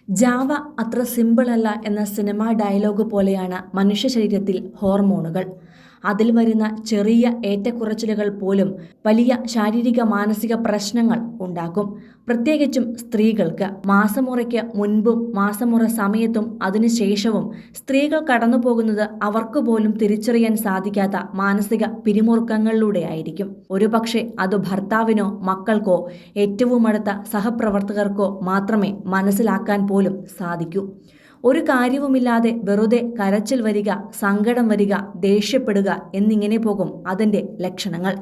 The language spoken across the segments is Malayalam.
ജാവ അത്ര സിമ്പിൾ അല്ല എന്ന സിനിമാ ഡയലോഗ് പോലെയാണ് മനുഷ്യ ശരീരത്തിൽ ഹോർമോണുകൾ. അതിൽ വരുന്ന ചെറിയ ഏറ്റക്കുറച്ചിലുകൾ പോലും വലിയ ശാരീരിക മാനസിക പ്രശ്നങ്ങൾ ഉണ്ടാക്കും. പ്രത്യേകിച്ചും സ്ത്രീകൾക്ക്. മാസമുറയ്ക്ക് മുൻപും മാസമുറ സമയത്തും അതിനുശേഷവും സ്ത്രീകൾ കടന്നുപോകുന്നത് അവർക്ക് പോലും തിരിച്ചറിയാൻ സാധിക്കാത്ത മാനസിക പിരിമുറുക്കങ്ങളിലൂടെയായിരിക്കും. ഒരുപക്ഷെ അത് ഭർത്താവിനോ മക്കൾക്കോ ഏറ്റവും അടുത്ത സഹപ്രവർത്തകർക്കോ മാത്രമേ മനസ്സിലാക്കാൻ പോലും സാധിക്കൂ. ഒരു കാര്യവുമില്ലാതെ വെറുതെ കരച്ചിൽ വരിക, സങ്കടം വരിക, ദേഷ്യപ്പെടുക എന്നിങ്ങനെ പോകും അതിൻ്റെ ലക്ഷണങ്ങൾ.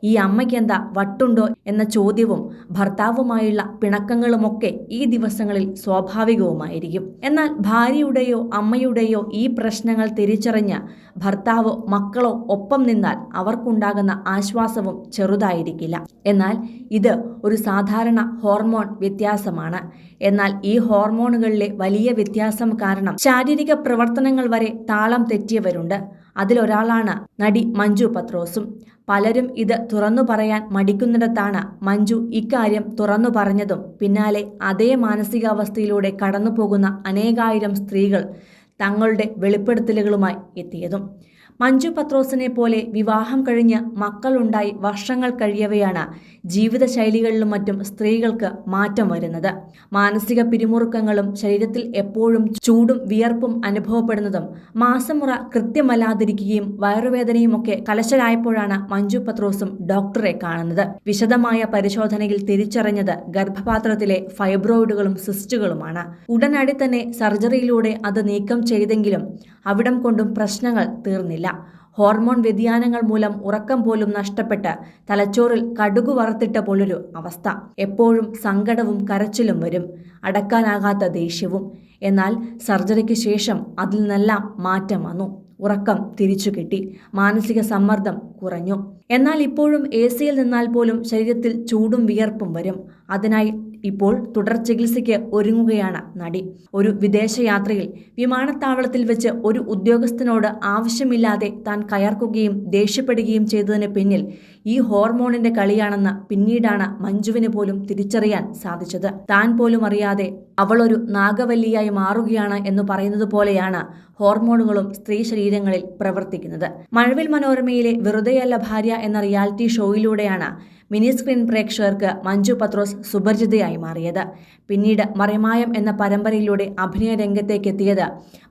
ഈ അമ്മയ്ക്കെന്താ വട്ടുണ്ടോ എന്ന ചോദ്യവും ഭർത്താവുമായുള്ള പിണക്കങ്ങളുമൊക്കെ ഈ ദിവസങ്ങളിൽ സ്വാഭാവികവുമായിരിക്കും. എന്നാൽ ഭാര്യയുടെയോ അമ്മയുടെയോ ഈ പ്രശ്നങ്ങൾ തിരിച്ചറിഞ്ഞ് ഭർത്താവോ മക്കളോ ഒപ്പം നിന്നാൽ അവർക്കുണ്ടാകുന്ന ആശ്വാസവും ചെറുതായിരിക്കില്ല. എന്നാൽ ഇത് ഒരു സാധാരണ ഹോർമോൺ വ്യത്യാസമാണ്. എന്നാൽ ഈ ഹോർമോണുകളിലെ വലിയ വ്യത്യാസം കാരണം ശാരീരിക പ്രവർത്തനങ്ങൾ വരെ താളം തെറ്റിയവരുണ്ട്. അതിലൊരാളാണ് നടി മഞ്ജു പത്രോസും. പലരും ഇത് തുറന്നു പറയാൻ മടിക്കുന്നിടത്താണ് മഞ്ജു ഇക്കാര്യം തുറന്നു പറഞ്ഞതും പിന്നാലെ അതേ മാനസികാവസ്ഥയിലൂടെ കടന്നുപോകുന്ന അനേകായിരം സ്ത്രീകൾ തങ്ങളുടെ വെളിപ്പെടുത്തലുകളുമായി എത്തിയതും. മഞ്ജു പത്രോസിനെ പോലെ വിവാഹം കഴിഞ്ഞ് മക്കളുണ്ടായി വർഷങ്ങൾ കഴിയവെയാണ് ജീവിതശൈലികളിലും മറ്റും സ്ത്രീകൾക്ക് മാറ്റം വരുന്നത്. മാനസിക പിരിമുറുക്കങ്ങളും ശരീരത്തിൽ എപ്പോഴും ചൂടും വിയർപ്പും അനുഭവപ്പെടുന്നതും മാസമുറ കൃത്യമല്ലാതിരിക്കുകയും വയറുവേദനയുമൊക്കെ കലശലായപ്പോഴാണ് മഞ്ജു പത്രോസും ഡോക്ടറെ കാണുന്നത്. വിശദമായ പരിശോധനയിൽ തിരിച്ചറിഞ്ഞത് ഗർഭപാത്രത്തിലെ ഫൈബ്രോയിഡുകളും സിസ്റ്റുകളുമാണ്. ഉടനടി തന്നെ സർജറിയിലൂടെ അത് നീക്കം ചെയ്തെങ്കിലും അവിടം കൊണ്ടും പ്രശ്നങ്ങൾ തീർന്നില്ല. ഹോർമോൺ വ്യതിയാനങ്ങൾ മൂലം ഉറക്കം പോലും നഷ്ടപ്പെട്ട് തലച്ചോറിൽ കടുകു വറുത്തിട്ട പോലൊരു അവസ്ഥ. എപ്പോഴും സങ്കടവും കരച്ചിലും വരും, അടക്കാനാകാത്ത ദേഷ്യവും. എന്നാൽ സർജറിക്ക് ശേഷം അതിൽ നിന്നെല്ലാം മാറ്റം വന്നു. ഉറക്കം തിരിച്ചു കിട്ടി, മാനസിക സമ്മർദ്ദം കുറഞ്ഞു. എന്നാൽ ഇപ്പോഴും AC-യിൽ നിന്നാൽ പോലും ശരീരത്തിൽ ചൂടും വിയർപ്പും വരും. അതിനായി ഇപ്പോൾ തുടർ ചികിത്സയ്ക്ക് ഒരുങ്ങുകയാണ് നടി. ഒരു വിദേശയാത്രയിൽ വിമാനത്താവളത്തിൽ വെച്ച് ഒരു ഉദ്യോഗസ്ഥനോട് ആവശ്യമില്ലാതെ താൻ കയർക്കുകയും ദേഷ്യപ്പെടുകയും ചെയ്തതിന് പിന്നിൽ ഈ ഹോർമോണിന്റെ കളിയാണെന്ന് പിന്നീടാണ് മഞ്ജുവിന് പോലും തിരിച്ചറിയാൻ സാധിച്ചത്. താൻ പോലും അറിയാതെ അവളൊരു നാഗവല്ലിയായി മാറുകയാണ് എന്ന് പറയുന്നത് പോലെയാണ് ഹോർമോണുകളും സ്ത്രീ ശരീരങ്ങളിൽ പ്രവർത്തിക്കുന്നത്. മഴവിൽ മനോരമയിലെ വെറുതെയല്ല ഭാര്യ എന്ന റിയാലിറ്റി ഷോയിലൂടെയാണ് മിനി സ്ക്രീൻ പ്രേക്ഷകർക്ക് മഞ്ജു പത്രോസ് സുപരിചിതയായി മാറിയത്. പിന്നീട് മറിമായം എന്ന പരമ്പരയിലൂടെ അഭിനയ രംഗത്തേക്കെത്തിയത്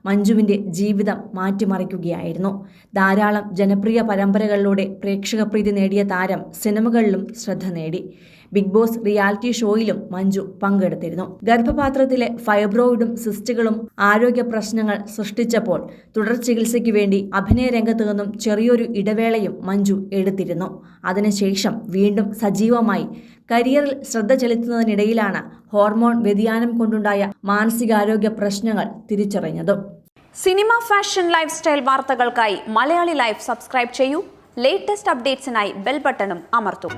മഞ്ജുവിൻ്റെ ജീവിതം മാറ്റിമറിക്കുകയായിരുന്നു. ധാരാളം ജനപ്രിയ പരമ്പരകളിലൂടെ പ്രേക്ഷകപ്രീതി നേടിയ താരം സിനിമകളിലും ശ്രദ്ധ നേടി. ബിഗ് ബോസ് റിയാലിറ്റി ഷോയിലും മഞ്ജു പങ്കെടുത്തിരുന്നു. ഗർഭപാത്രത്തിലെ ഫൈബ്രോയിഡും സിസ്റ്റുകളും ആരോഗ്യ പ്രശ്നങ്ങൾ സൃഷ്ടിച്ചപ്പോൾ തുടർ ചികിത്സയ്ക്ക് വേണ്ടി അഭിനയ രംഗത്തു നിന്നും ചെറിയൊരു ഇടവേളയും മഞ്ജു എടുത്തിരുന്നു. അതിനുശേഷം വീണ്ടും സജീവമായി കരിയറിൽ ശ്രദ്ധ ചെലുത്തുന്നതിനിടയിലാണ് ഹോർമോൺ വ്യതിയാനം കൊണ്ടുണ്ടായ മാനസികാരോഗ്യ പ്രശ്നങ്ങൾ തിരിച്ചറിഞ്ഞത്. സിനിമ, ഫാഷൻ, ലൈഫ് സ്റ്റൈൽ വാർത്തകൾക്കായി മലയാളി ലൈഫ് സബ്സ്ക്രൈബ് ചെയ്യൂ. ലേറ്റസ്റ്റ് അപ്ഡേറ്റ്സിനായി ബെൽ ബട്ടണും അമർത്തൂ.